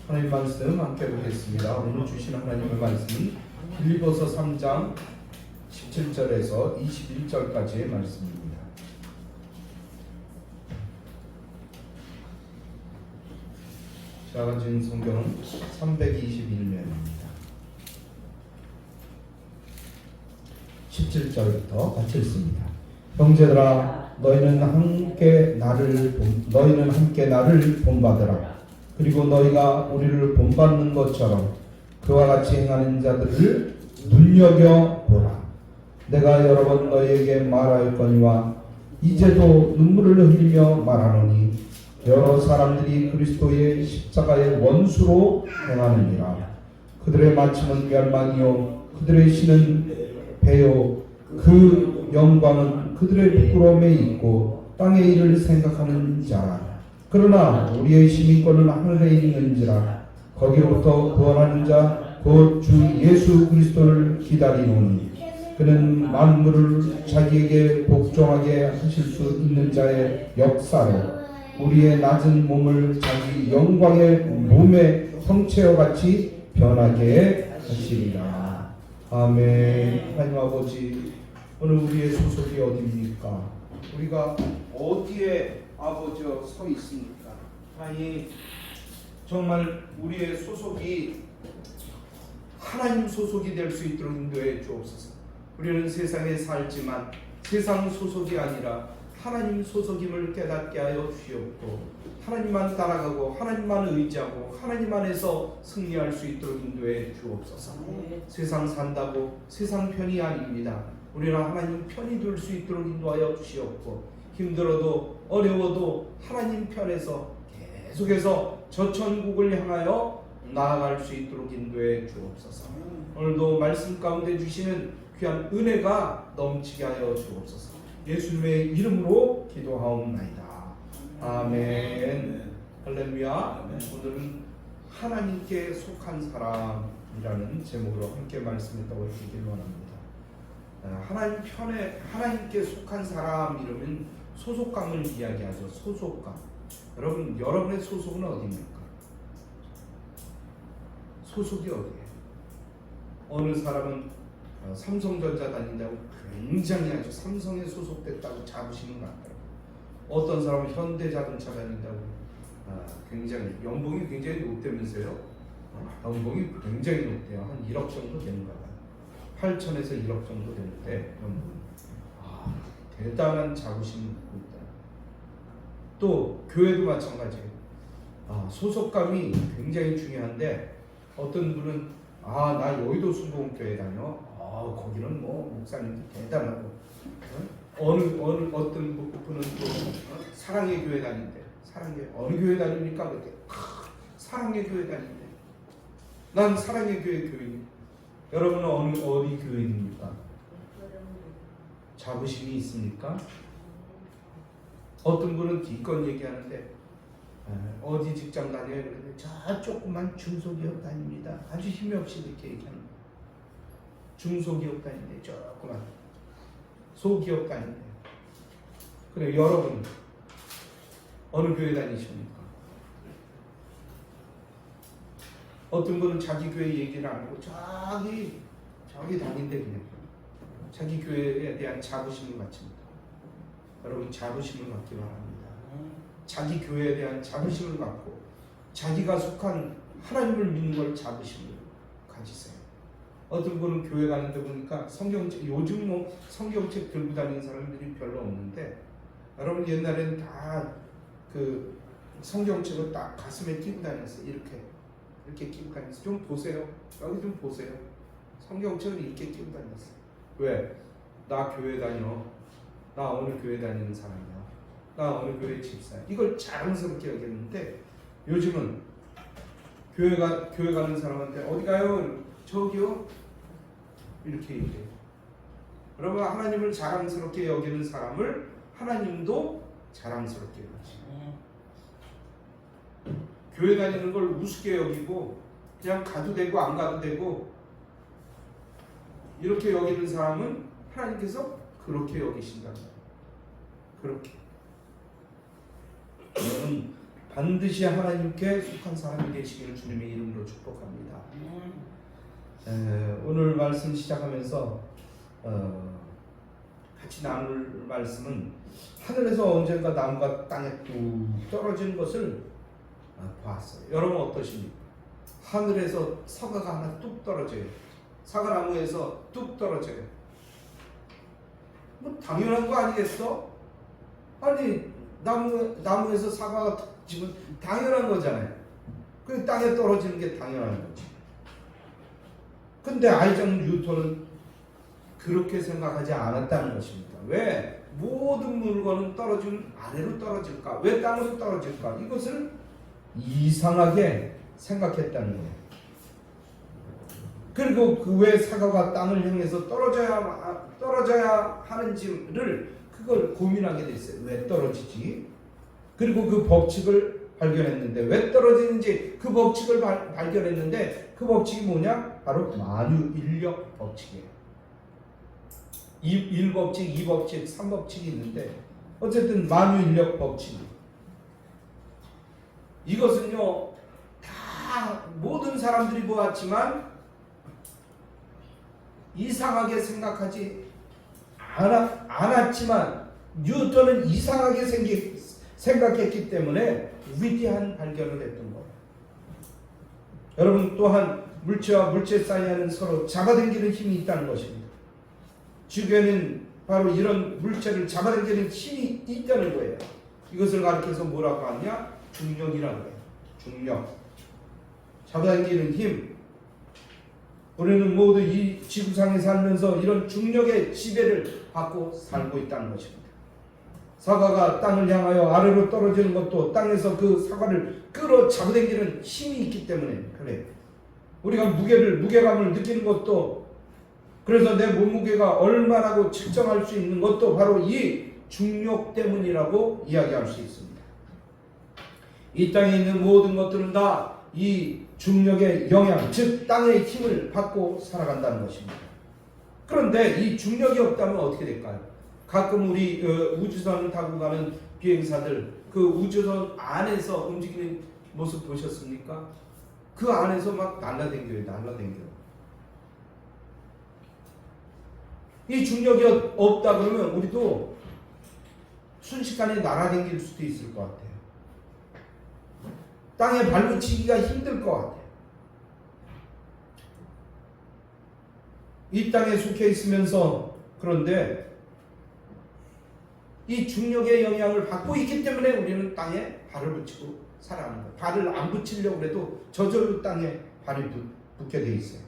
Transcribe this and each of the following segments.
하나님 말씀 함께 보겠습니다. 오늘 주신 하나님의 말씀은 빌립보서 3장 17절에서 21절까지의 말씀입니다. 제가 가진 성경은 321면입니다. 17절부터 같이 읽습니다. 형제들아, 너희는 함께 나를 본받으라. 그리고 너희가 우리를 본받는 것처럼 그와 같이 행하는 자들을 눈여겨보라. 내가 여러 번 너희에게 말하였거니와 이제도 눈물을 흘리며 말하노니 여러 사람들이 그리스도의 십자가의 원수로 행하느니라. 그들의 마침은 멸망이요 그들의 신은 배요 그 영광은 그들의 부끄러움에 있고 땅의 일을 생각하는 자라. 그러나 우리의 시민권은 하늘에 있는지라. 거기로부터 구원하는 자 곧 주 예수 그리스도를 기다리노니 그는 만물을 자기에게 복종하게 하실 수 있는 자의 역사로 우리의 낮은 몸을 자기 영광의 몸의 형체와 같이 변하게 하시리라. 아멘. 하나님 아버지, 오늘 우리의 소속이 어디입니까? 우리가 어디에 아버지여 서 있습니까? 아니, 정말 우리의 소속이 하나님 소속이 될 수 있도록 인도해 주옵소서. 우리는 세상에 살지만 세상 소속이 아니라 하나님 소속임을 깨닫게 하여 주시옵고, 하나님만 따라가고 하나님만 의지하고 하나님 안에서 승리할 수 있도록 인도해 주옵소서. 세상 산다고 세상 편이 아닙니다. 우리는 하나님 편이 될 수 있도록 인도하여 주시옵고, 힘들어도 어려워도 하나님 편에서 계속해서 저 천국을 향하여 나아갈 수 있도록 인도해 주옵소서. 오늘도 말씀 가운데 주시는 귀한 은혜가 넘치게 하여 주옵소서. 예수님의 이름으로 기도하옵나이다. 아멘. 할렐루야. 오늘은 하나님께 속한 사람이라는 제목으로 함께 말씀했다고 드리길 원합니다. 하나님 편에 하나님께 속한 사람 이러면 소속감을 이야기하죠. 소속감. 여러분, 여러분의 소속은 어디입니까? 소속이 어디예요? 어느 사람은 삼성전자 다닌다고 굉장히 아주 삼성에 소속됐다고 자부심을 갖더라고요. 어떤 사람은 현대자동차 다닌다고 굉장히 연봉이 굉장히 높다면서요. 연봉이 굉장히 높대요. 한 1억 정도 되는가 봐요. 8천에서 1억 정도 되는데 대단한 자부심을 갖고 있다. 또 교회도 마찬가지예요. 소속감이 굉장히 중요한데 어떤 분은 나 여의도 순복음교회 다녀. 거기는 뭐 목사님도 대단하고 어떤 분은 또 사랑의 교회 다닌대. 어느 교회 다닙니까? 그때 사랑의 교회 다닌대. 난 사랑의 교회 교인. 여러분은 어디 교인입니까? 자부심이 있습니까? 어떤 분은 기껏 얘기하는데 어디 직장 다녀요? 그런데 저 조그만 중소기업 다닙니다. 아주 힘이 없이 이렇게 얘기하는 거예요. 중소기업 다니는데 조그만 소기업 다니는데. 그래, 여러분 어느 교회 다니십니까? 어떤 분은 자기 교회 얘기를 안 하고 저기 다닌데 그냥 자기 교회에 대한 자부심을 갖습니다. 여러분 자부심을 갖기 바랍니다. 자기 교회에 대한 자부심을 갖고 자기가 속한 하나님을 믿는 걸 자부심을 가지세요. 어떤 분은 교회 가는데 보니까 성경책, 요즘 뭐 성경책 들고 다니는 사람들이 별로 없는데, 여러분 옛날에는 다 그 성경책을 딱 가슴에 끼고 다녔어요. 이렇게 끼고 다녔어요. 좀 보세요. 여기 좀 보세요. 성경책을 이렇게 끼고 다녔어요. 왜? 나 교회 다녀. 나 어느 교회 다니는 사람이야. 나 어느 교회 집사야. 이걸 자랑스럽게 여겼는데 요즘은 교회 가는 사람한테 어디 가요? 저기요. 이렇게 얘기해요. 여러분 하나님을 자랑스럽게 여기는 사람을 하나님도 자랑스럽게 여기시고, 교회 다니는 걸 우습게 여기고 그냥 가도 되고 안 가도 되고 이렇게 여기는 사람은 하나님께서 그렇게 여기신다. 그렇게. 여러분 반드시 하나님께 속한 사람이 되시기를 주님의 이름으로 축복합니다. 오늘 말씀 시작하면서 같이 나눌 말씀은 하늘에서 언젠가 나무가 땅에 뚝 떨어지는 것을 보았어요. 여러분 어떠십니까? 하늘에서 사과가 하나 뚝 떨어져요. 사과나무에서 뚝 떨어져요. 뭐 당연한 거 아니겠어? 아니 나무에서 사과가 지금 당연한 거잖아요. 그 땅에 떨어지는 게 당연한 거지. 근데 아이작 뉴턴은 그렇게 생각하지 않았다는 것입니다. 왜? 모든 물건은 떨어지면 아래로 떨어질까? 왜 땅으로 떨어질까? 이것을 이상하게 생각했다는 거예요. 그리고 그 왜 사과가 땅을 향해서 떨어져야 하는지를 그걸 고민하게 됐어요. 왜 떨어지지? 그리고 그 법칙을 발견했는데, 왜 떨어지는지 그 법칙을 발견했는데, 그 법칙이 뭐냐? 바로 만유인력 법칙이에요. 1법칙, 2법칙, 3법칙이 있는데 어쨌든 만유인력 법칙. 이것은요 다 모든 사람들이 보았지만 이상하게 생각하지 않았지만 뉴턴은 이상하게 생각했기 때문에 위대한 발견을 했던 거예요. 여러분 또한 물체와 물체 사이에는 서로 잡아당기는 힘이 있다는 것입니다. 지구에는 바로 이런 물체를 잡아당기는 힘이 있다는 거예요. 이것을 가리켜서 뭐라고 하냐? 중력이라고 해요. 중력. 잡아당기는 힘. 우리는 모두 이 지구상에 살면서 이런 중력의 지배를 받고 살고 있다는 것입니다. 사과가 땅을 향하여 아래로 떨어지는 것도 땅에서 그 사과를 끌어 잡아당기는 힘이 있기 때문에 그래요. 우리가 무게감을 느끼는 것도, 그래서 내 몸무게가 얼마라고 측정할 수 있는 것도 바로 이 중력 때문이라고 이야기할 수 있습니다. 이 땅에 있는 모든 것들은 다 이 중력의 영향, 즉 땅의 힘을 받고 살아간다는 것입니다. 그런데 이 중력이 없다면 어떻게 될까요? 가끔 우리 우주선 타고 가는 비행사들, 그 우주선 안에서 움직이는 모습 보셨습니까? 그 안에서 막 날라댕겨요. 이 중력이 없다 그러면 우리도 순식간에 날아다닐 수도 있을 것 같아요. 땅에 발로 치기가 힘들 것 같아요. 이 땅에 속해 있으면서 그런데 이 중력의 영향을 받고 있기 때문에 우리는 땅에 발을 붙이고 살아가는 거예요. 발을 안 붙이려고 해도 저절로 땅에 발이 붙게 돼 있어요.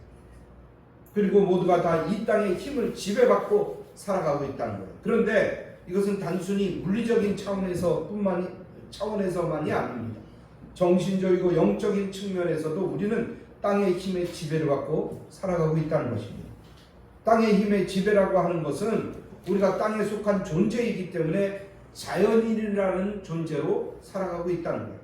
그리고 모두가 다 이 땅의 힘을 지배받고 살아가고 있다는 거예요. 그런데 이것은 단순히 물리적인 차원에서만이 아닙니다. 정신적이고 영적인 측면에서도 우리는 땅의 힘의 지배를 받고 살아가고 있다는 것입니다. 땅의 힘의 지배라고 하는 것은 우리가 땅에 속한 존재이기 때문에 자연인이라는 존재로 살아가고 있다는 거예요.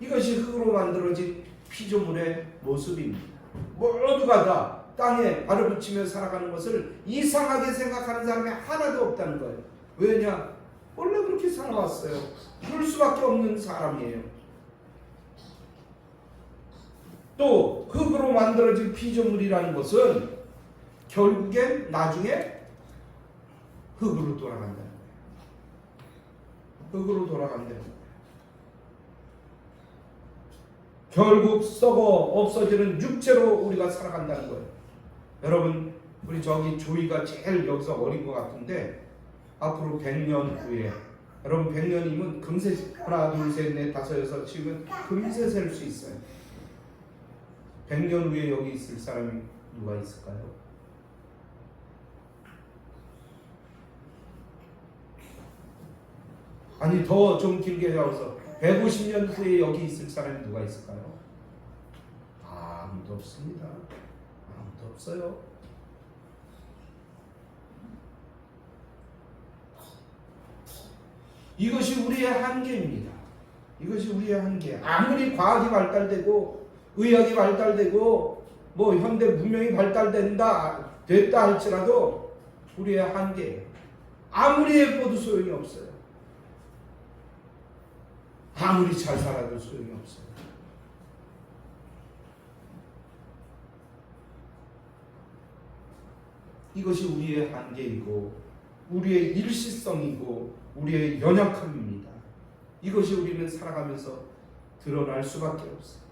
이것이 흙으로 만들어진 피조물의 모습입니다. 모두가 다 땅에 발을 붙이며 살아가는 것을 이상하게 생각하는 사람이 하나도 없다는 거예요. 왜냐? 원래 그렇게 살아왔어요. 그럴 수밖에 없는 사람이에요. 또 흙으로 만들어진 피조물이라는 것은 결국엔 나중에 흙으로 돌아간다는 거예요. 흙으로 돌아간다는 거예요. 결국 썩어 없어지는 육체로 우리가 살아간다는 거예요. 여러분, 우리 저기 조이가 제일 여기서 어린 것 같은데 앞으로 100년 후에, 여러분 100년이면 금세 하나 둘 셋 넷 다섯 여섯 치면 금세 셀 수 있어요. 100년 후에 여기 있을 사람이 누가 있을까요? 아니 더 좀 길게 해서 150년 후에 여기 있을 사람이 누가 있을까요? 아무도 없습니다. 아무도 없어요. 이것이 우리의 한계입니다. 이것이 우리의 한계. 아무리 과학이 발달되고 의학이 발달되고 뭐 현대 문명이 됐다 할지라도 우리의 한계예요. 아무리 예뻐도 소용이 없어요. 아무리 잘 살아도 소용이 없어요. 이것이 우리의 한계이고 우리의 일시성이고 우리의 연약함입니다. 이것이 우리는 살아가면서 드러날 수밖에 없어요.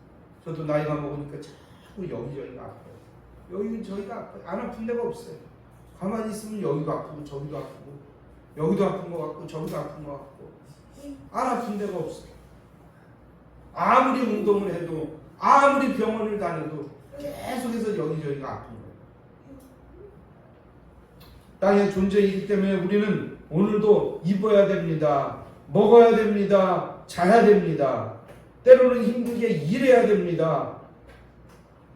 저도 나이가 먹으니까 자꾸 여기저기가 아파요. 여기는 저기가 아파요. 안 아픈 데가 없어요. 가만히 있으면 여기도 아프고 저기도 아프고 여기도 아픈 것 같고 저기도 아픈 것 같고 안 아픈 데가 없어요. 아무리 운동을 해도 아무리 병원을 다녀도 계속해서 여기저기가 아픈 거예요. 땅의 존재이기 때문에 우리는 오늘도 입어야 됩니다. 먹어야 됩니다. 자야 됩니다. 때로는 힘들게 일해야 됩니다.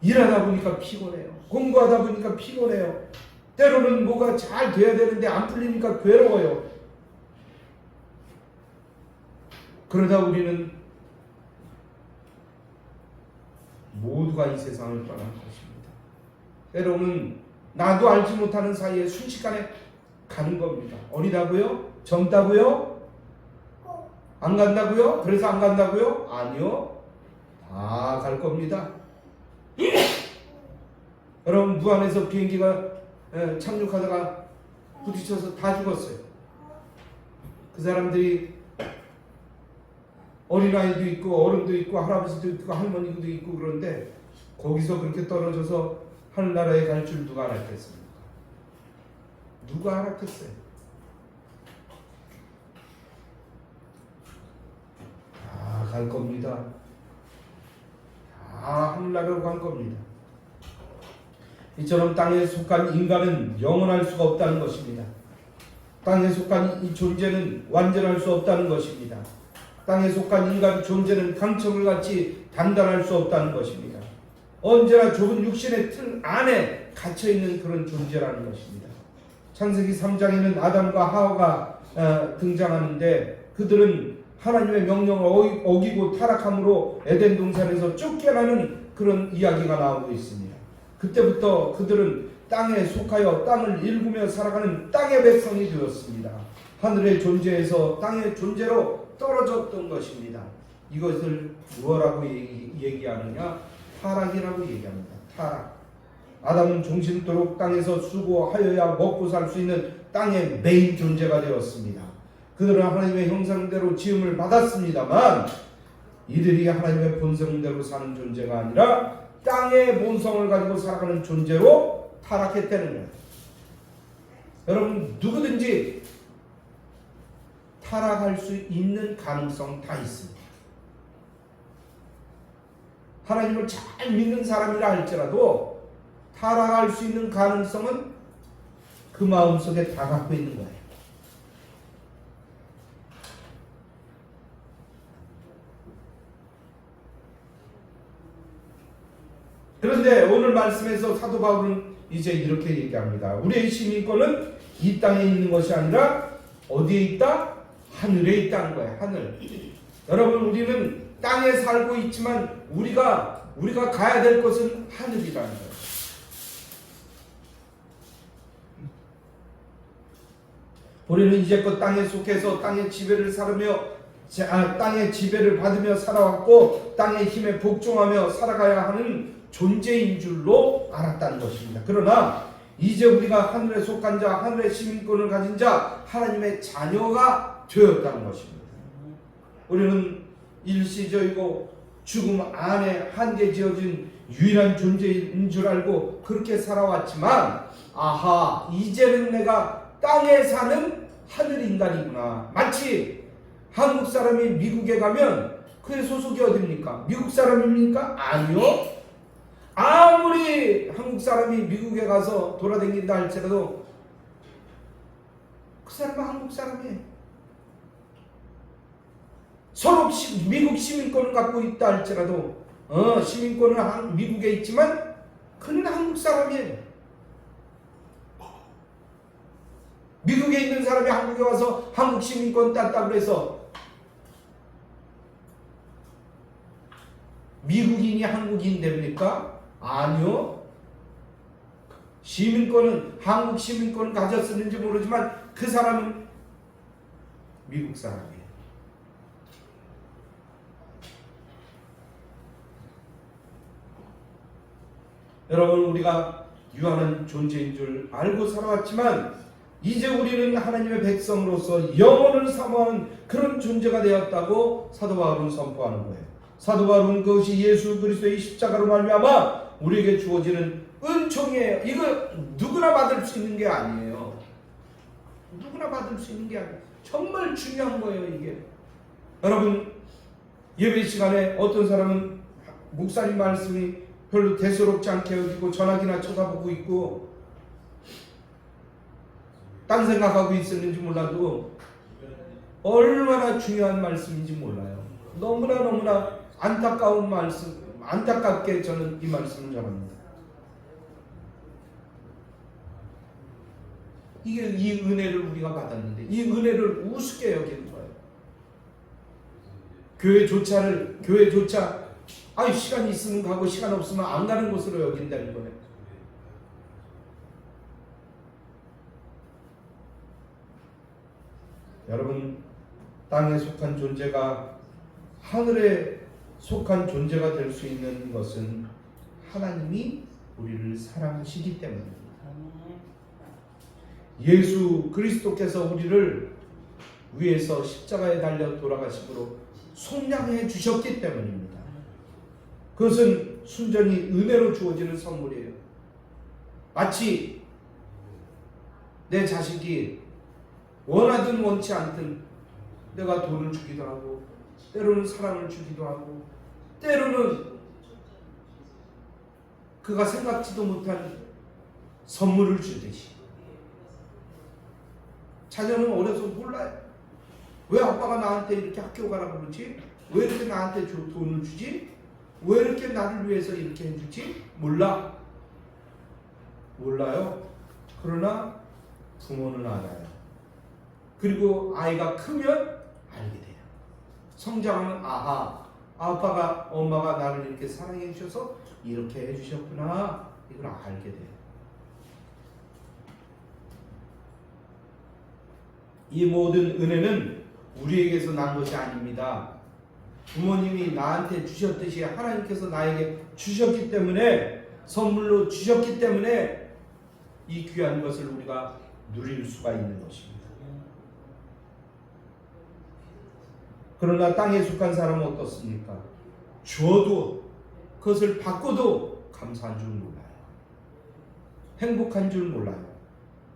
일하다 보니까 피곤해요. 공부하다 보니까 피곤해요. 때로는 뭐가 잘 돼야 되는데 안 풀리니까 괴로워요. 그러다 우리는 모두가 이 세상을 떠날 것입니다. 때로는 나도 알지 못하는 사이에 순식간에 가는 겁니다. 어리다고요? 젊다고요? 안 간다고요? 그래서 안 간다고요? 아니요. 다 갈 겁니다. 여러분, 무안에서 비행기가 착륙하다가 부딪혀서 다 죽었어요. 그 사람들이 어린아이도 있고 어른도 있고 할아버지도 있고 할머니도 있고 그런데 거기서 그렇게 떨어져서 하늘나라에 갈 줄 누가 알았겠습니까? 누가 알았겠어요? 다 갈 겁니다. 다 하늘나라로 갈 겁니다. 이처럼 땅에 속한 인간은 영원할 수가 없다는 것입니다. 땅에 속한 이 존재는 완전할 수 없다는 것입니다. 땅에 속한 인간 존재는 강철을 같이 단단할 수 없다는 것입니다. 언제나 좁은 육신의 틀 안에 갇혀있는 그런 존재라는 것입니다. 창세기 3장에는 아담과 하와가 등장하는데 그들은 하나님의 명령을 어기고 타락함으로 에덴 동산에서 쫓겨나는 그런 이야기가 나오고 있습니다. 그때부터 그들은 땅에 속하여 땅을 일구며 살아가는 땅의 백성이 되었습니다. 하늘의 존재에서 땅의 존재로 떨어졌던 것입니다. 이것을 무엇라고 얘기하느냐? 타락이라고 얘기합니다. 타락. 아담은 종신토록 땅에서 수고하여야 먹고 살 수 있는 땅의 메인 존재가 되었습니다. 그들은 하나님의 형상대로 지음을 받았습니다만 이들이 하나님의 본성대로 사는 존재가 아니라 땅의 본성을 가지고 살아가는 존재로 타락했다는 거예요. 여러분 누구든지 타락할 수 있는 가능성 다 있습니다. 하나님을 잘 믿는 사람이라 할지라도 타락할 수 있는 가능성은 그 마음속에 다 갖고 있는 거예요. 그런데 오늘 말씀에서 사도 바울은 이제 이렇게 얘기합니다. 우리의 시민권은 이 땅에 있는 것이 아니라 어디에 있다? 하늘에 있다는 거예요. 하늘. 여러분 우리는 땅에 살고 있지만 우리가 가야 될 것은 하늘이라는 거예요. 우리는 이제껏 땅에 속해서 땅의 지배를 땅의 지배를 받으며 살아왔고 땅의 힘에 복종하며 살아가야 하는 존재인 줄로 알았다는 것입니다. 그러나 이제 우리가 하늘에 속한 자, 하늘의 시민권을 가진 자, 하나님의 자녀가 되었다는 것입니다. 우리는 일시적이고 죽음 안에 한계 지어진 유일한 존재인 줄 알고 그렇게 살아왔지만 아하, 이제는 내가 땅에 사는 하늘 인간이구나. 마치 한국 사람이 미국에 가면 그의 소속이 어디입니까? 미국 사람입니까? 아니요. 아무리 한국 사람이 미국에 가서 돌아다닌다 할지라도 그 사람은 한국 사람이에요. 서로 미국 시민권을 갖고 있다 할지라도 시민권은 미국에 있지만 그는 한국 사람이에요. 미국에 있는 사람이 한국에 와서 한국 시민권 땄다고 해서 미국인이 한국인 됩니까? 아니요. 시민권은 한국 시민권을 가졌었는지 모르지만 그 사람은 미국 사람이에요. 여러분 우리가 유한한 존재인 줄 알고 살아왔지만 이제 우리는 하나님의 백성으로서 영혼을 사모하는 그런 존재가 되었다고 사도 바울은 선포하는 거예요. 사도 바울은 그것이 예수 그리스도의 십자가로 말미암아 우리에게 주어지는 은총이에요. 이거 누구나 받을 수 있는 게 아니에요. 누구나 받을 수 있는 게 아니에요. 정말 중요한 거예요 이게. 여러분 예배 시간에 어떤 사람은 목사님 말씀이 별로 대수롭지 않게 여기고 전화기나 쳐다보고 있고 딴 생각하고 있었는지 몰라도 얼마나 중요한 말씀인지 몰라요. 너무나 안타까운 말씀, 안타깝게 저는 이 말씀을 전합니다. 이게 이 은혜를 우리가 받았는데 이 은혜를 우습게 여기는 거예요. 교회조차 시간 있으면 가고 시간 없으면 안 가는 곳으로 여긴다는 거예요. 여러분 땅에 속한 존재가 하늘에 속한 존재가 될 수 있는 것은 하나님이 우리를 사랑하시기 때문입니다. 예수 그리스도께서 우리를 위해서 십자가에 달려 돌아가심으로 속량해 주셨기 때문입니다. 그것은 순전히 은혜로 주어지는 선물이에요. 마치 내 자식이 원하든 원치 않든 내가 돈을 주기도 하고 때로는 사랑을 주기도 하고 때로는 그가 생각지도 못한 선물을 주듯이 자녀는 어려서 몰라요. 왜 아빠가 나한테 이렇게 학교 가라고 그러지? 왜 이렇게 나한테 돈을 주지? 왜 이렇게 나를 위해서 이렇게 해주지? 몰라요. 그러나 부모는 알아요. 그리고 아이가 크면 알게 돼요. 성장하면 아빠가 엄마가 나를 이렇게 사랑해 주셔서 이렇게 해주셨구나, 이걸 알게 돼요. 이 모든 은혜는 우리에게서 난 것이 아닙니다. 부모님이 나한테 주셨듯이 하나님께서 나에게 주셨기 때문에, 선물로 주셨기 때문에 이 귀한 것을 우리가 누릴 수가 있는 것입니다. 그러나 땅에 속한 사람은 어떻습니까? 주어도 그것을 받고도 감사한 줄 몰라요. 행복한 줄 몰라요.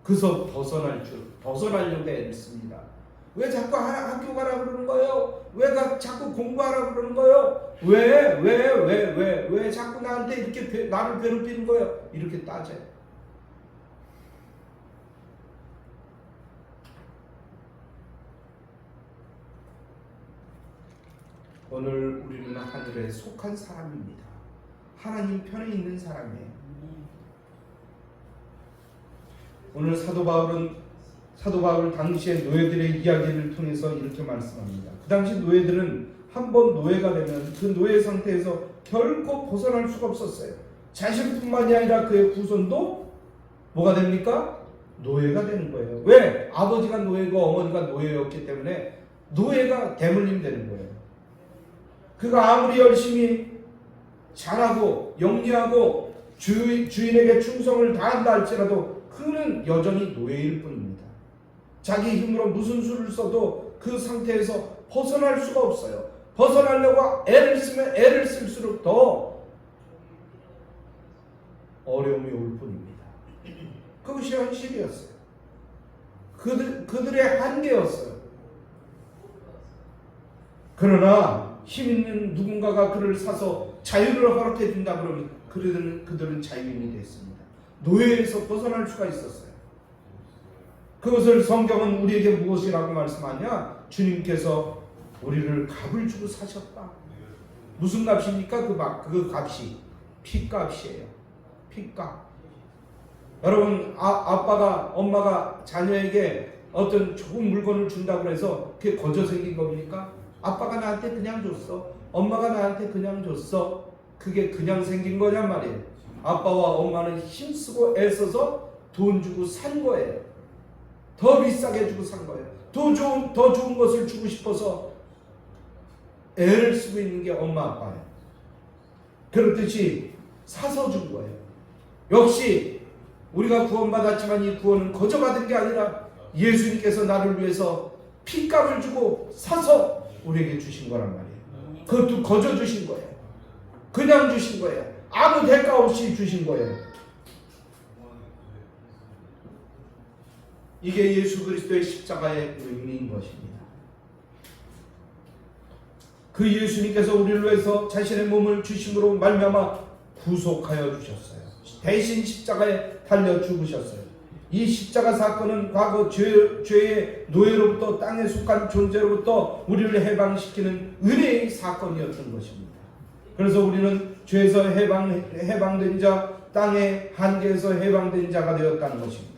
그래서 벗어나려고 애를 씁니다. 왜 자꾸 학교 가라 그러는 거예요? 왜 자꾸 공부하라 그러는 거예요? 왜 자꾸 나한테 이렇게 나를 괴롭히는 거예요? 이렇게 따져요. 오늘 우리는 하늘에 속한 사람입니다. 하나님 편에 있는 사람이에요. 오늘 사도 바울 당시의 노예들의 이야기를 통해서 이렇게 말씀합니다. 그 당시 노예들은 한번 노예가 되면 그 노예 상태에서 결코 벗어날 수가 없었어요. 자신뿐만이 아니라 그의 후손도 뭐가 됩니까? 노예가 되는 거예요. 왜? 아버지가 노예고 어머니가 노예였기 때문에 노예가 대물림 되는 거예요. 그가 아무리 열심히 잘하고 영리하고 주인에게 충성을 다한다 할지라도 그는 여전히 노예일 뿐입니다. 자기 힘으로 무슨 수를 써도 그 상태에서 벗어날 수가 없어요. 벗어나려고 애를 쓰면 애를 쓸수록 더 어려움이 올 뿐입니다. 그것이 현실이었어요. 그들의 한계였어요. 그러나 힘 있는 누군가가 그를 사서 자유를 허락해 준다 그러면 그들은 자유인이 됐습니다. 노예에서 벗어날 수가 있었어요. 그것을 성경은 우리에게 무엇이라고 말씀하냐? 주님께서 우리를 값을 주고 사셨다. 무슨 값입니까? 그 값이 피값이에요. 피값. 여러분, 아빠가 엄마가 자녀에게 어떤 좋은 물건을 준다고 해서 그게 거저 생긴 겁니까? 아빠가 나한테 그냥 줬어. 엄마가 나한테 그냥 줬어. 그게 그냥 생긴 거냔 말이에요. 아빠와 엄마는 힘쓰고 애써서 돈 주고 산 거예요. 더 비싸게 주고 산 거예요. 더 좋은 것을 주고 싶어서 애를 쓰고 있는 게 엄마 아빠예요. 그렇듯이 사서 준 거예요. 역시 우리가 구원받았지만 이 구원은 거저 받은 게 아니라 예수님께서 나를 위해서 피값을 주고 사서 우리에게 주신 거란 말이에요. 그것도 거저 주신 거예요. 그냥 주신 거예요. 아무 대가 없이 주신 거예요. 이게 예수 그리스도의 십자가의 의미인 것입니다. 그 예수님께서 우리를 위해서 자신의 몸을 주심으로 말미암아 구속하여 주셨어요. 대신 십자가에 달려 죽으셨어요. 이 십자가 사건은 과거 죄의 노예로부터 땅에 속한 존재로부터 우리를 해방시키는 은혜의 사건이었던 것입니다. 그래서 우리는 죄에서 해방된 자, 땅의 한계에서 해방된 자가 되었다는 것입니다.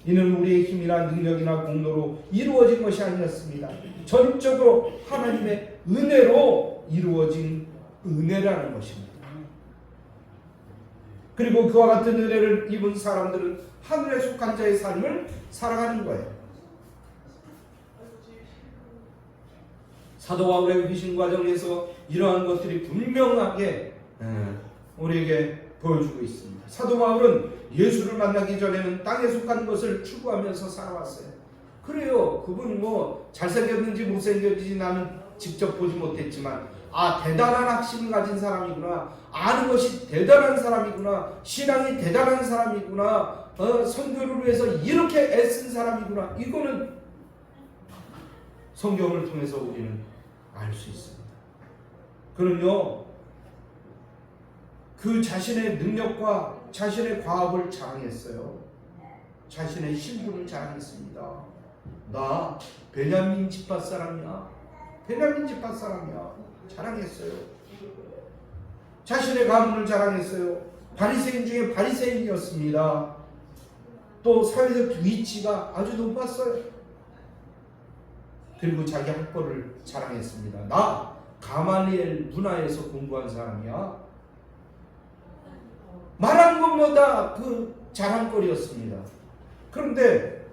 이는 우리의 힘이나 능력이나 공로로 이루어진 것이 아니었습니다. 전적으로 하나님의 은혜로 이루어진 은혜라는 것입니다. 그리고 그와 같은 은혜를 입은 사람들은 하늘에 속한 자의 삶을 살아가는 거예요. 사도 바울의 귀신 과정에서 이러한 것들이 분명하게 우리에게 보여주고 있습니다. 사도 바울은 예수를 만나기 전에는 땅에 속한 것을 추구하면서 살아왔어요. 그래요. 그분 잘생겼는지 못생겼는지 나는 직접 보지 못했지만 대단한 학식을 가진 사람이구나. 아는 것이 대단한 사람이구나. 신앙이 대단한 사람이구나. 선교를 위해서 이렇게 애쓴 사람이구나. 이거는 성경을 통해서 우리는 알 수 있습니다. 그는요, 그 자신의 능력과 자신의 과업을 자랑했어요. 자신의 신분을 자랑했습니다. 나 베냐민 지파 사람이야. 베냐민 지파 사람이야. 자랑했어요. 자신의 가문을 자랑했어요. 바리새인 중에 바리새인이었습니다. 또 사회적 위치가 아주 높았어요. 그리고 자기 학벌을 자랑했습니다. 나 가말리엘 문화에서 공부한 사람이야. 말하는 것마다 그 자랑거리였습니다. 그런데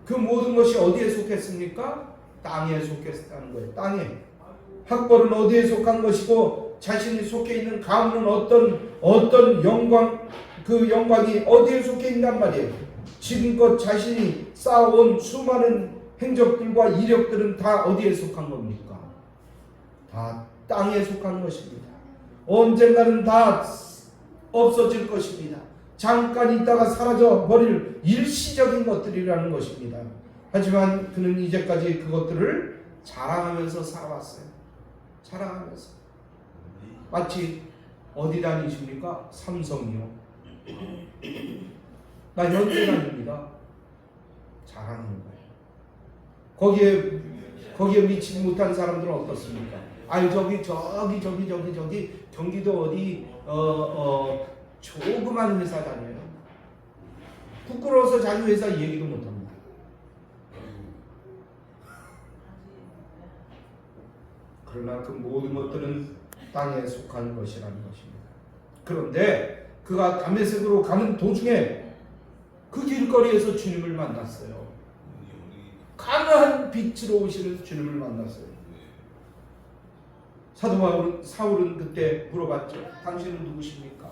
그 모든 것이 어디에 속했습니까? 땅에 속했다는 거예요. 땅에. 학벌은 어디에 속한 것이고 자신이 속해 있는 가문은 어떤 영광, 그 영광이 어디에 속해 있단 말이에요. 지금껏 자신이 쌓아온 수많은 행적들과 이력들은 다 어디에 속한 겁니까? 다 땅에 속한 것입니다. 언젠가는 다 없어질 것입니다. 잠깐 있다가 사라져 버릴 일시적인 것들이라는 것입니다. 하지만 그는 이제까지 그것들을 자랑하면서 살아왔어요. 자랑하면서. 마치 어디 다니십니까? 삼성이요. 나 현대 다닙니다. 자랑하는 거예요. 거기에 미치지 못한 사람들은 어떻습니까? 아니 저기 경기도 어디 조그만 회사 다녀요. 부끄러워서 자기 회사 얘기도 못합니다. 그러나 그 모든 것들은 땅에 속한 것이라는 것입니다. 그런데 그가 다메섹으로 가는 도중에 그 길거리에서 주님을 만났어요. 강한 빛으로 오시는 주님을 만났어요. 사도 사울은 그때 물어봤죠. 당신은 누구십니까?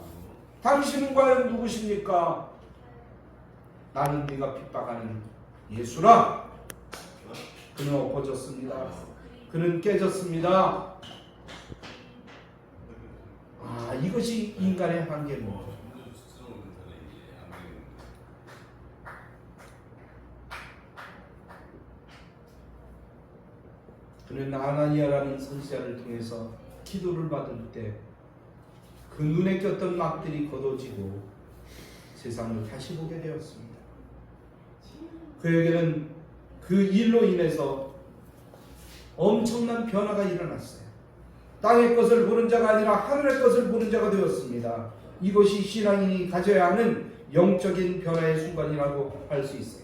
당신은 과연 누구십니까? 나는 네가 핍박하는 예수라. 그는 엎어졌습니다. 그는 깨졌습니다. 이것이 인간의 한계입니다. 그는 아나니아라는 선지자를 통해서 기도를 받을 때 그 눈에 꼈던 막들이 걷어지고 세상을 다시 보게 되었습니다. 그에게는 그 일로 인해서 엄청난 변화가 일어났어요. 땅의 것을 보는 자가 아니라 하늘의 것을 보는 자가 되었습니다. 이것이 신앙인이 가져야 하는 영적인 변화의 순간이라고 할 수 있어요.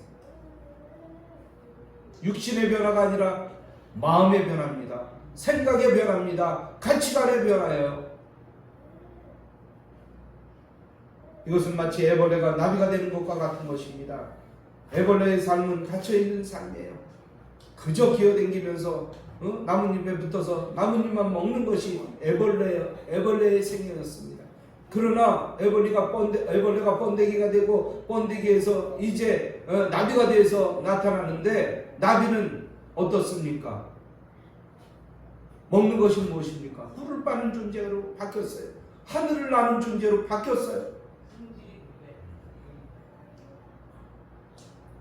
육신의 변화가 아니라 마음의 변화입니다. 생각의 변화입니다. 가치관의 변화예요. 이것은 마치 애벌레가 나비가 되는 것과 같은 것입니다. 애벌레의 삶은 갇혀있는 삶이에요. 그저 기어다니면서 나뭇잎에 붙어서 나뭇잎만 먹는 것이 애벌레의 생명이었습니다. 그러나 애벌레가 번데기가 되고 번데기에서 이제 나비가 되어서 나타나는데 나비는 어떻습니까? 먹는 것이 무엇입니까? 꿀을 빠는 존재로 바뀌었어요. 하늘을 나는 존재로 바뀌었어요.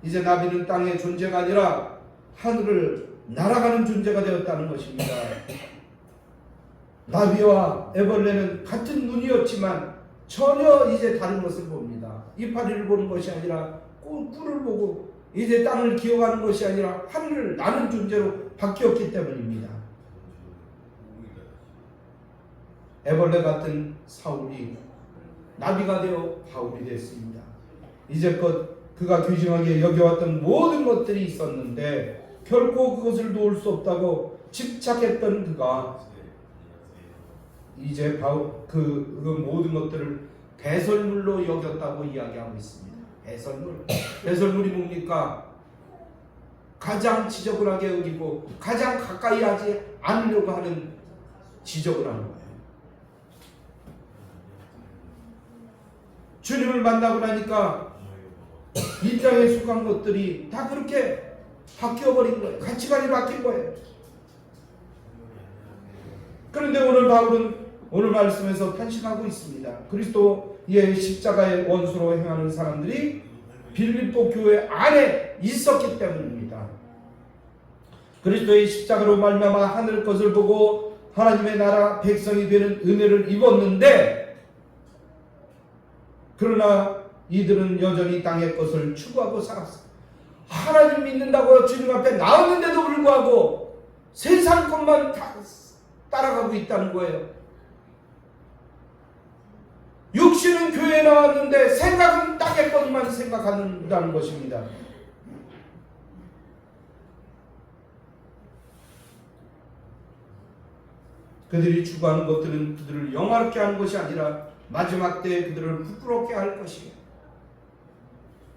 이제 나비는 땅의 존재가 아니라 하늘을 날아가는 존재가 되었다는 것입니다. 나비와 애벌레는 같은 눈이었지만 전혀 이제 다른 것을 봅니다. 이파리를 보는 것이 아니라 꿀을 보고 이제 땅을 기어가는 것이 아니라 하늘을 나는 존재로 바뀌었기 때문입니다. 애벌레 같은 사울이 나비가 되어 바울이 됐습니다. 이제껏 그가 귀중하게 여겨왔던 모든 것들이 있었는데 결코 그것을 놓을 수 없다고 집착했던 그가 이제 그 모든 것들을 배설물로 여겼다고 이야기하고 있습니다. 배설물이 뭡니까? 가장 지저분하게 여기고 가장 가까이 하지 않으려고 하는 지적을 하는 거예요. 주님을 만나고 나니까 이 땅에 속한 것들이 다 그렇게 바뀌어버린 거예요. 가치관이 바뀐 거예요. 그런데 오늘 바울은 오늘 말씀에서 탄식하고 있습니다. 그리스도의 십자가의 원수로 행하는 사람들이 빌립보 교회 안에 있었기 때문입니다. 그리스도의 십자가로 말미암아 하늘 것을 보고 하나님의 나라 백성이 되는 은혜를 입었는데 그러나 이들은 여전히 땅의 것을 추구하고 살았어요. 하나님 믿는다고 주님 앞에 나왔는데도 불구하고 세상 것만 따라가고 있다는 거예요. 육신은 교회에 나왔는데 생각은 땅의 것만 생각한다는 것입니다. 그들이 추구하는 것들은 그들을 영화롭게 하는 것이 아니라 마지막 때에 그들을 부끄럽게 할 것이에요.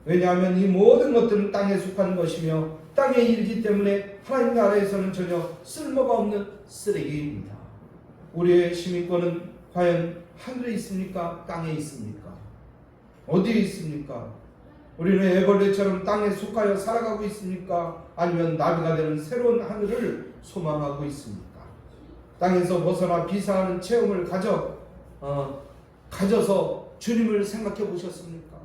왜냐하면 이 모든 것들은 땅에 속한 것이며 땅에 일기 때문에 하나님 나라에서는 전혀 쓸모가 없는 쓰레기입니다. 우리의 시민권은 과연 하늘에 있습니까? 땅에 있습니까? 어디에 있습니까? 우리는 애벌레처럼 땅에 속하여 살아가고 있습니까? 아니면 나비가 되는 새로운 하늘을 소망하고 있습니까? 땅에서 벗어나 비상하는 체험을 가져서 주님을 생각해 보셨습니까?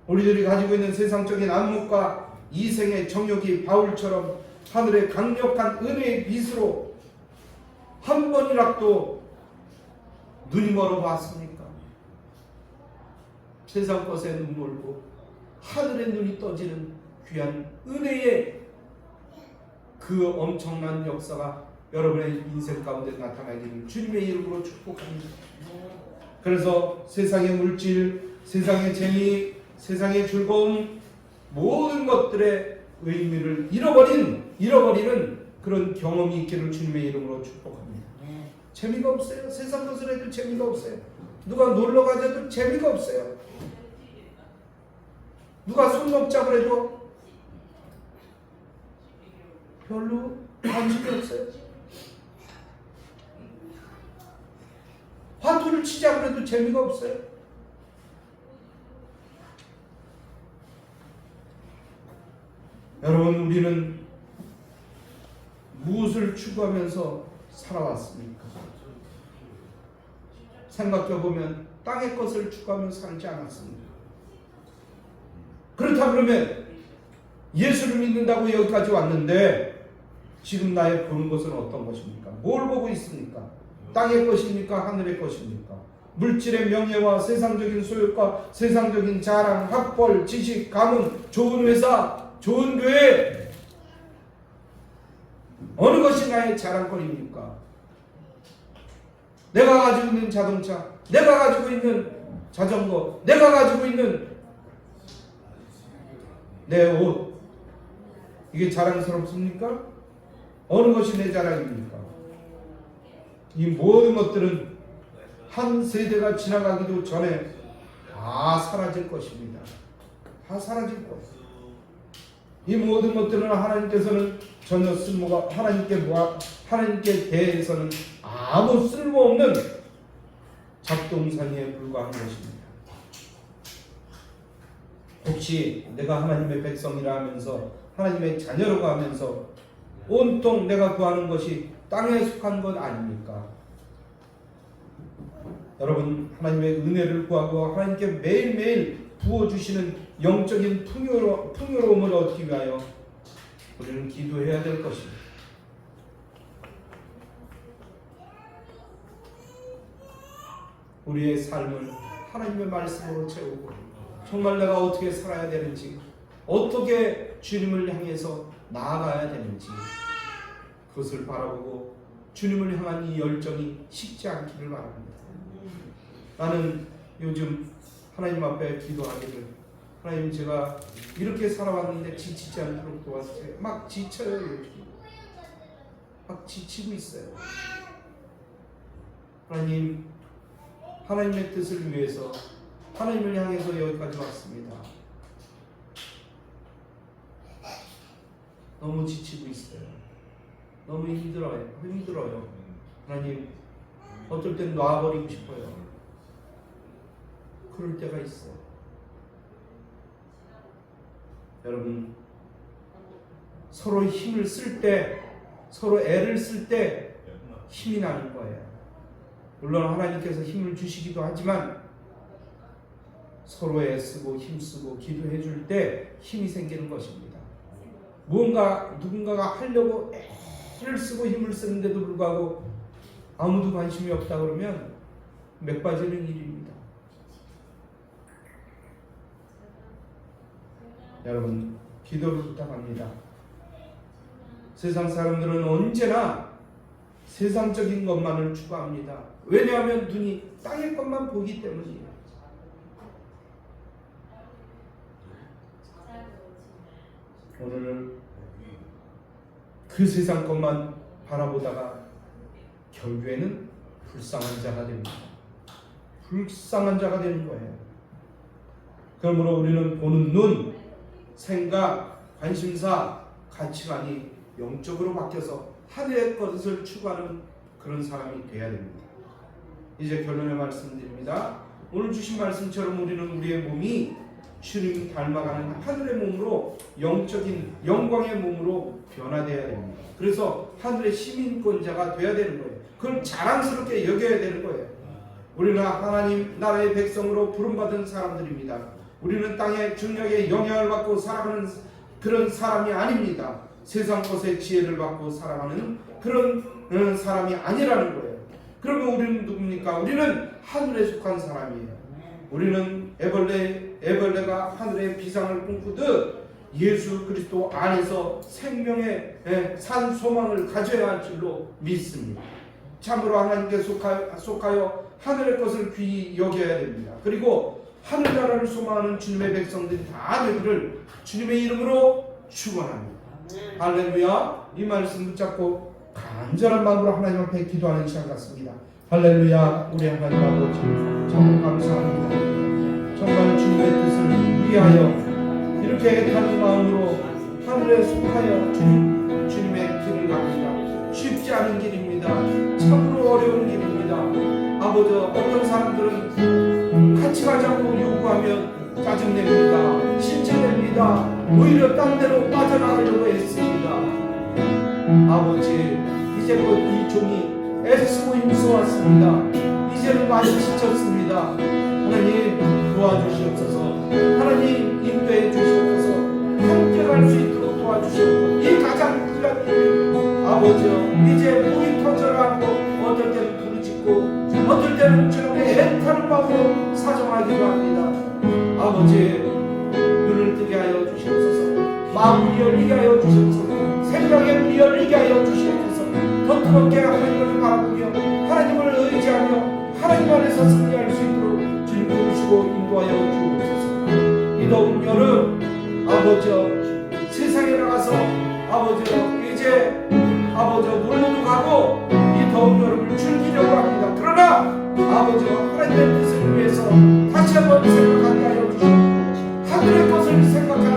우리들이 가지고 있는 세상적인 안목과 이생의 정욕이 바울처럼 하늘의 강력한 은혜의 빛으로 한 번이라도 눈이 멀어 봤습니까? 세상 것에 눈 멀고 하늘의 눈이 떠지는 귀한 은혜의 그 엄청난 역사가 여러분의 인생 가운데 나타나기를 주님의 이름으로 축복합니다. 그래서 세상의 물질, 세상의 재미, 세상의 즐거움, 모든 것들의 의미를 잃어버리는 그런 경험이 있기를 주님의 이름으로 축복합니다. 재미가 없어요. 세상 것을 해도 재미가 없어요. 누가 놀러 가자도 재미가 없어요. 누가 손 놓자고 해도 별로 관심이 없어요. 화투를 치자고 해도 재미가 없어요. 여러분, 우리는 무엇을 추구하면서 살아왔습니까? 생각해보면 땅의 것을 추구하며 살지 않았습니다. 그렇다 그러면 예수를 믿는다고 여기까지 왔는데 지금 나의 보는 것은 어떤 것입니까? 뭘 보고 있습니까? 땅의 것입니까? 하늘의 것입니까? 물질의 명예와 세상적인 소유과 세상적인 자랑, 학벌, 지식, 가문, 좋은 회사, 좋은 교회, 어느 것이 나의 자랑거리입니까? 내가 가지고 있는 자동차, 내가 가지고 있는 자전거, 내가 가지고 있는 내 옷, 이게 자랑스럽습니까? 어느 것이 내 자랑입니까? 이 모든 것들은 한 세대가 지나가기도 전에 다 사라질 것입니다. 다 사라질 것입니다. 이 모든 것들은 하나님께서는 전혀 쓸모가, 하나님께 대해서는 아무 쓸모없는 잡동사니에 불과한 것입니다. 혹시 내가 하나님의 백성이라 하면서, 하나님의 자녀라고 하면서 온통 내가 구하는 것이 땅에 속한 것 아닙니까? 여러분, 하나님의 은혜를 구하고 하나님께 매일매일 부어주시는 영적인 풍요로움을 얻기 위하여 우리는 기도해야 될 것입니다. 우리의 삶을 하나님의 말씀으로 채우고 정말 내가 어떻게 살아야 되는지, 어떻게 주님을 향해서 나아가야 되는지 그것을 바라보고 주님을 향한 이 열정이 식지 않기를 바랍니다. 나는 요즘 하나님 앞에 기도하기를, 하나님, 제가 이렇게 살아왔는데 지치지 않도록 도와주세요. 막 지쳐요. 요즘 막 지치고 있어요. 하나님, 하나님의 뜻을 위해서 하나님을 향해서 여기까지 왔습니다. 너무 지치고 있어요. 너무 힘들어요. 하나님, 어떨 땐 놔버리고 싶어요. 그럴 때가 있어요. 여러분, 서로 힘을 쓸 때, 서로 애를 쓸 때 힘이 나는 거예요. 물론 하나님께서 힘을 주시기도 하지만 서로 애쓰고 힘쓰고 기도해 줄 때 힘이 생기는 것입니다. 누군가가 하려고 애를 쓰고 힘을 쓰는데도 불구하고 아무도 관심이 없다 그러면 맥 빠지는 일입니다. 여러분, 기도를 부탁합니다. 세상 사람들은 언제나 세상적인 것만을 추구합니다. 왜냐하면 눈이 땅의 것만 보기 때문이에요. 오늘 그 세상 것만 바라보다가 결국에는 불쌍한 자가 됩니다. 불쌍한 자가 되는 거예요. 그러므로 우리는 보는 눈, 생각, 관심사, 가치관이 영적으로 바뀌어서 하늘의 것을 추구하는 그런 사람이 되어야 됩니다. 이제 결론의 말씀드립니다. 오늘 주신 말씀처럼 우리는 우리의 몸이 주님이 닮아가는 하늘의 몸으로, 영적인 영광의 몸으로 변화되어야 됩니다. 그래서 하늘의 시민권자가 되어야 되는 거예요. 그걸 자랑스럽게 여겨야 되는 거예요. 우리는 하나님 나라의 백성으로 부름받은 사람들입니다. 우리는 땅의 중력에 영향을 받고 살아가는 그런 사람이 아닙니다. 세상 것의 지혜를 받고 살아가는 그런 사람이 아니라는 거예요. 그러면 우리는 누굽니까? 우리는 하늘에 속한 사람이에요. 우리는 애벌레가 하늘의 비상을 꿈꾸듯 예수 그리스도 안에서 생명의 산 소망을 가져야 할 줄로 믿습니다. 참으로 하나님께 속하여 하늘의 것을 귀히 여겨야 됩니다. 그리고 하늘나라를 소망하는 주님의 백성들이 다 되기를 주님의 이름으로 축원합니다. 할렐루야. 이 말씀 붙잡고 간절한 마음으로 하나님 앞에 기도하는 시간 같습니다. 할렐루야. 우리 하나님 아버지 정말 감사합니다. 정말 주님의 뜻을 위하여 이렇게 애타는 마음으로 하늘에 속하여 주님의 길을 갑니다. 쉽지 않은 길입니다. 참으로 어려운 길입니다. 아버지, 어떤 사람들은 같이 가자고 요구하면 짜증냅니다. 신체냅니다. 오히려 딴 데로 빠져나가려고 했습니다. 아버지, 이제껏 이 종이 애쓰고 힘써왔습니다. 이제는 많이 지쳤습니다. 하나님 도와주시옵소서. 하나님 인도해 주시옵소서. 함께 갈 수 있도록 도와주시옵소서. 이 가장 귀한 일 아버지여, 이제 목이 터져가고 어떨 때는 부르짖고 어떨 때는 주님의 애타는 마음으로 사정하기도 합니다. 아버지, 눈을 뜨게 하여 주시옵소서. 마음을 열리게 하여 주시옵소서. 생각의 문이 열리게 하여 주시옵소서. 더 뜨겁게 하나님을 바라보며 하나님을 의지하며 하나님 안에서 승리할 수 있도록 주님 도우시고 인도하여 주옵소서. 이 더운 여름 아버지여, 세상에 나가서 아버지여 이제 아버지여 놀러도 가고 이 더운 여름을 즐기려고 합니다. 그러나 아버지여, 하나님의 뜻을 위해서 다시 한번 생각하게 하여 주시옵소서. 하늘의 것을 생각하는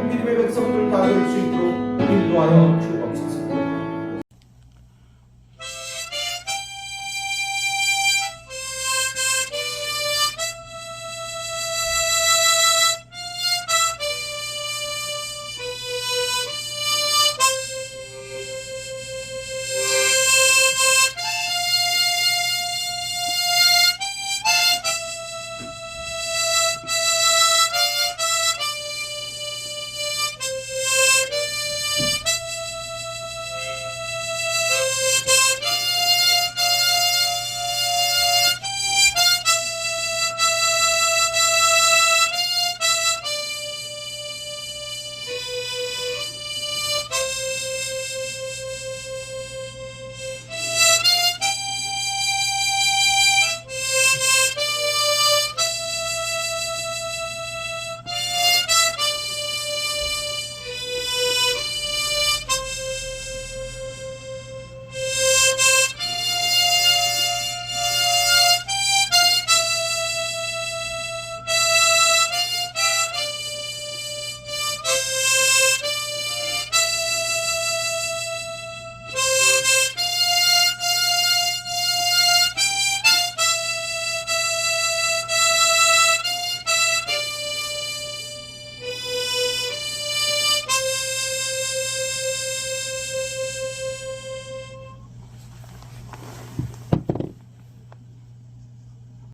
믿음의 백성들 다 될 수 있도록 인도하여 주옵소서.